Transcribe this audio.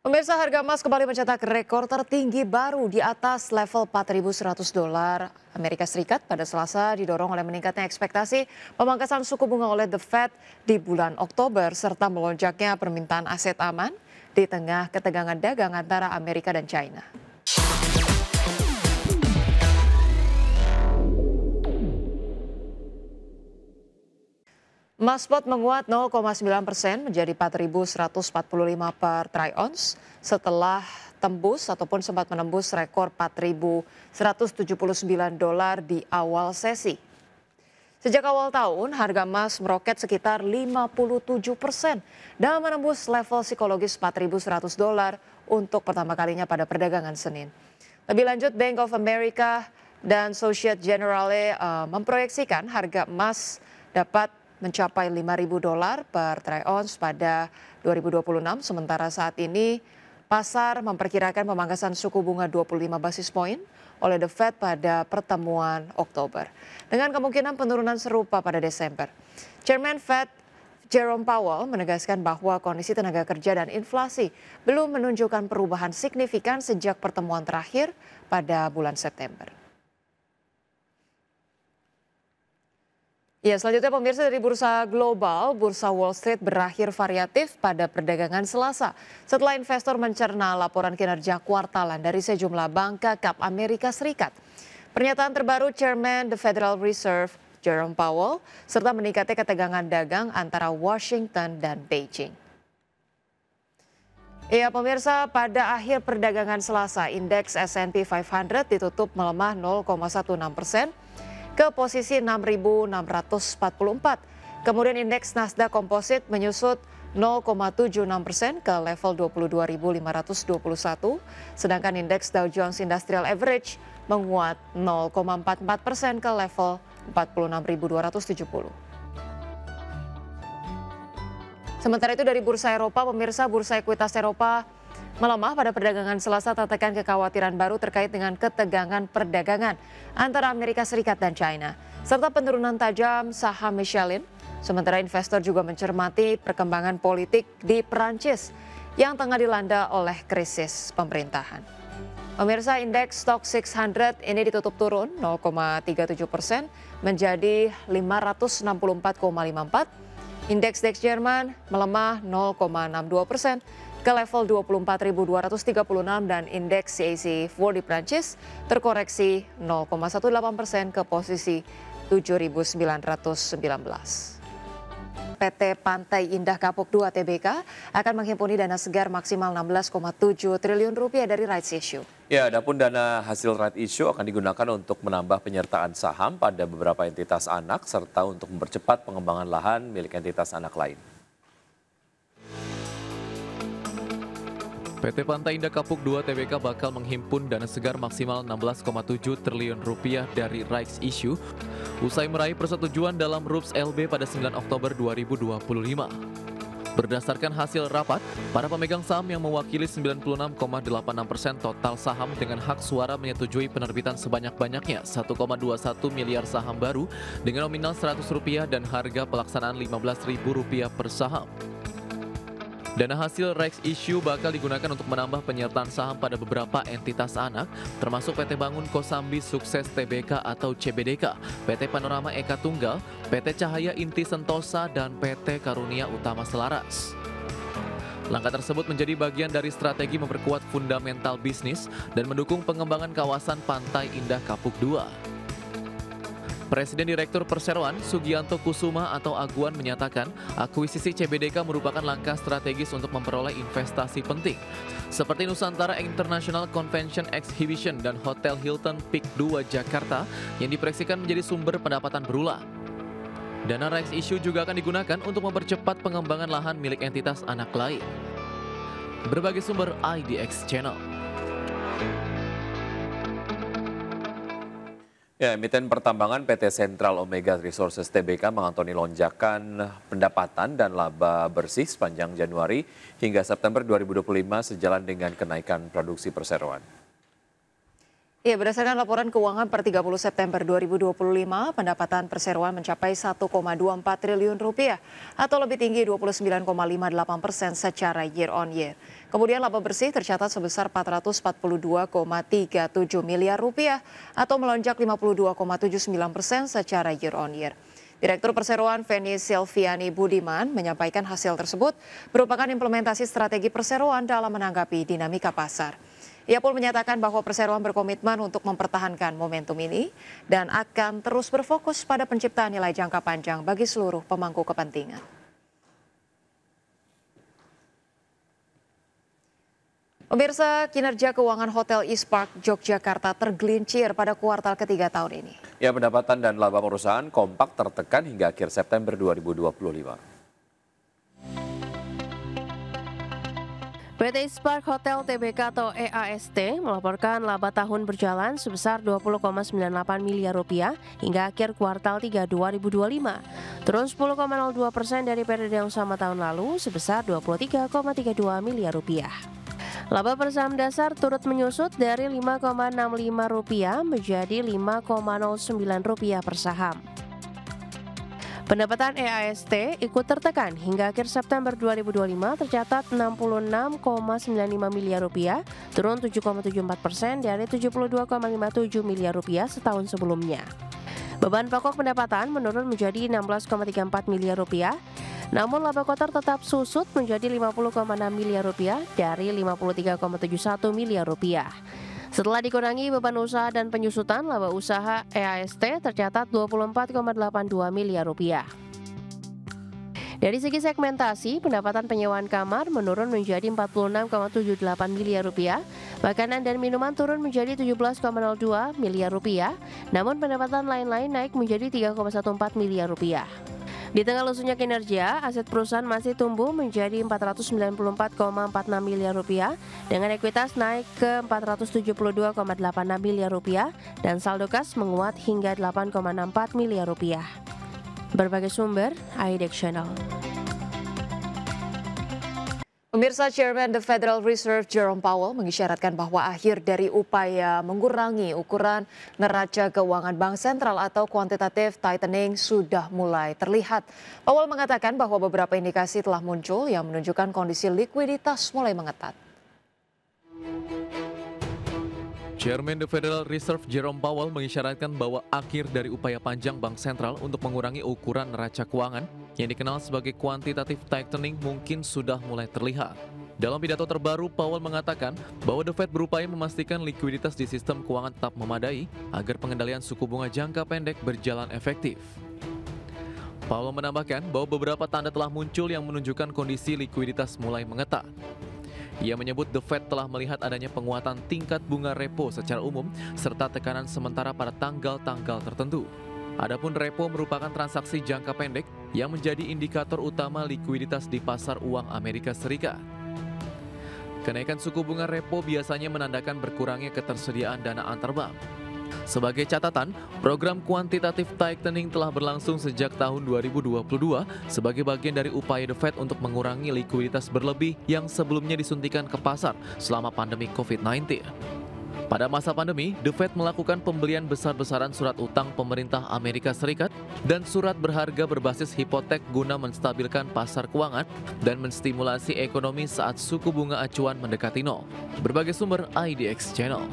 Pemirsa, harga emas kembali mencetak rekor tertinggi baru di atas level 4.100 dolar Amerika Serikat pada Selasa, didorong oleh meningkatnya ekspektasi pemangkasan suku bunga oleh The Fed di bulan Oktober serta melonjaknya permintaan aset aman di tengah ketegangan dagang antara Amerika dan China. Emas spot menguat 0,9% menjadi 4.145 per troy ounce setelah tembus ataupun sempat menembus rekor 4.179 dolar di awal sesi. Sejak awal tahun, harga emas meroket sekitar 57% dan menembus level psikologis 4.100 dolar untuk pertama kalinya pada perdagangan Senin. Lebih lanjut, Bank of America dan Societe Generale memproyeksikan harga emas dapat mencapai 5.000 dolar per troy ounce pada 2026, sementara saat ini pasar memperkirakan pemangkasan suku bunga 25 basis poin oleh The Fed pada pertemuan Oktober, dengan kemungkinan penurunan serupa pada Desember. Chairman Fed Jerome Powell menegaskan bahwa kondisi tenaga kerja dan inflasi belum menunjukkan perubahan signifikan sejak pertemuan terakhir pada bulan September. Ya, selanjutnya pemirsa, dari bursa global, bursa Wall Street berakhir variatif pada perdagangan Selasa setelah investor mencerna laporan kinerja kuartalan dari sejumlah bank kakap Amerika Serikat. Pernyataan terbaru Chairman The Federal Reserve Jerome Powell serta meningkatnya ketegangan dagang antara Washington dan Beijing. Ya pemirsa, pada akhir perdagangan Selasa, indeks S&P 500 ditutup melemah 0,16% ke posisi 6.644. Kemudian indeks Nasdaq Composite menyusut 0,76% ke level 22.521. Sedangkan indeks Dow Jones Industrial Average menguat 0,44% ke level 46.270. Sementara itu dari bursa Eropa, pemirsa, bursa ekuitas Eropa melemah pada perdagangan Selasa, tertekan kekhawatiran baru terkait dengan ketegangan perdagangan antara Amerika Serikat dan China, serta penurunan tajam saham Michelin. Sementara investor juga mencermati perkembangan politik di Perancis yang tengah dilanda oleh krisis pemerintahan. Pemirsa, indeks Stock 600 ini ditutup turun 0,37% menjadi 564,54. Indeks DAX Jerman melemah 0,62% ke level 24.236 dan indeks CAC 40 di Prancis terkoreksi 0,18% ke posisi 7.919. PT Pantai Indah Kapuk 2 TBK akan menghimpuni dana segar maksimal 16,7 triliun rupiah dari rights issue. Ya, adapun dana hasil right issue akan digunakan untuk menambah penyertaan saham pada beberapa entitas anak serta untuk mempercepat pengembangan lahan milik entitas anak lain. PT Pantai Indah Kapuk 2 TBK bakal menghimpun dana segar maksimal 16,7 triliun rupiah dari rights issue usai meraih persetujuan dalam RUPS LB pada 9 Oktober 2025. Berdasarkan hasil rapat, para pemegang saham yang mewakili 96,86% total saham dengan hak suara menyetujui penerbitan sebanyak-banyaknya 1,21 miliar saham baru dengan nominal Rp100 dan harga pelaksanaan Rp15.000 per saham. Dana hasil rights issue bakal digunakan untuk menambah penyertaan saham pada beberapa entitas anak, termasuk PT Bangun Kosambi Sukses Tbk atau CBDK, PT Panorama Eka Tunggal, PT Cahaya Inti Sentosa, dan PT Karunia Utama Selaras. Langkah tersebut menjadi bagian dari strategi memperkuat fundamental bisnis dan mendukung pengembangan kawasan Pantai Indah Kapuk 2. Presiden Direktur Perseroan Sugianto Kusuma atau Aguan menyatakan akuisisi CBDK merupakan langkah strategis untuk memperoleh investasi penting seperti Nusantara International Convention Exhibition dan Hotel Hilton Peak 2 Jakarta yang diproyeksikan menjadi sumber pendapatan berulang. Dana rights issue juga akan digunakan untuk mempercepat pengembangan lahan milik entitas anak lain. Berbagai sumber IDX Channel. Ya, emiten pertambangan PT Central Omega Resources Tbk mengantoni lonjakan pendapatan dan laba bersih sepanjang Januari hingga September 2025 sejalan dengan kenaikan produksi perseroan. Ya, berdasarkan laporan keuangan per 30 September 2025, pendapatan perseroan mencapai 1,24 triliun rupiah atau lebih tinggi 29,58% secara year on year. Kemudian laba bersih tercatat sebesar 442,37 miliar rupiah atau melonjak 52,79% secara year on year. Direktur Perseroan Feni Silviani Budiman menyampaikan hasil tersebut merupakan implementasi strategi perseroan dalam menanggapi dinamika pasar. Ia pun menyatakan bahwa perseroan berkomitmen untuk mempertahankan momentum ini dan akan terus berfokus pada penciptaan nilai jangka panjang bagi seluruh pemangku kepentingan. Pemirsa, kinerja keuangan Hotel East Park Yogyakarta tergelincir pada kuartal ketiga tahun ini. Ya, pendapatan dan laba perusahaan kompak tertekan hingga akhir September 2025. PT East Park Hotel Tbk atau EAST melaporkan laba tahun berjalan sebesar 20,98 miliar rupiah hingga akhir kuartal 3 2025, turun 10,02% dari periode yang sama tahun lalu sebesar 23,32 miliar rupiah. Laba per saham dasar turut menyusut dari Rp5,65 menjadi Rp5,09 per saham. Pendapatan EAST ikut tertekan hingga akhir September 2025 tercatat Rp66,95 miliar, turun 7,74% dari Rp72,57 miliar setahun sebelumnya. Beban pokok pendapatan menurun menjadi Rp16,34 miliar, namun laba kotor tetap susut menjadi Rp50,6 miliar dari Rp53,71 miliar. Setelah dikurangi beban usaha dan penyusutan, laba usaha EAST tercatat Rp24,82 miliar. Dari segi segmentasi, pendapatan penyewaan kamar menurun menjadi Rp46,78 miliar, makanan dan minuman turun menjadi Rp17,02 miliar, namun pendapatan lain-lain naik menjadi Rp3,14 miliar. Di tengah lusunya kinerja, aset perusahaan masih tumbuh menjadi Rp494,46 miliar dengan ekuitas naik ke Rp472,86 miliar dan saldo kas menguat hingga Rp8,64 miliar. Berbagai sumber, IDX Channel. Pemirsa, Chairman The Federal Reserve Jerome Powell mengisyaratkan bahwa akhir dari upaya mengurangi ukuran neraca keuangan Bank Sentral atau quantitative tightening sudah mulai terlihat. Powell mengatakan bahwa beberapa indikasi telah muncul yang menunjukkan kondisi likuiditas mulai mengetat. Chairman The Federal Reserve Jerome Powell mengisyaratkan bahwa akhir dari upaya panjang Bank Sentral untuk mengurangi ukuran neraca keuangan yang dikenal sebagai quantitative tightening mungkin sudah mulai terlihat. Dalam pidato terbaru, Powell mengatakan bahwa The Fed berupaya memastikan likuiditas di sistem keuangan tetap memadai agar pengendalian suku bunga jangka pendek berjalan efektif. Powell menambahkan bahwa beberapa tanda telah muncul yang menunjukkan kondisi likuiditas mulai mengetat. Ia menyebut The Fed telah melihat adanya penguatan tingkat bunga repo secara umum serta tekanan sementara pada tanggal-tanggal tertentu. Adapun repo merupakan transaksi jangka pendek yang menjadi indikator utama likuiditas di pasar uang Amerika Serikat. Kenaikan suku bunga repo biasanya menandakan berkurangnya ketersediaan dana antar bank. Sebagai catatan, program quantitative tightening telah berlangsung sejak tahun 2022 sebagai bagian dari upaya The Fed untuk mengurangi likuiditas berlebih yang sebelumnya disuntikan ke pasar selama pandemi COVID-19. Pada masa pandemi, The Fed melakukan pembelian besar-besaran surat utang pemerintah Amerika Serikat dan surat berharga berbasis hipotek guna menstabilkan pasar keuangan dan menstimulasi ekonomi saat suku bunga acuan mendekati nol. Berbagai sumber IDX Channel.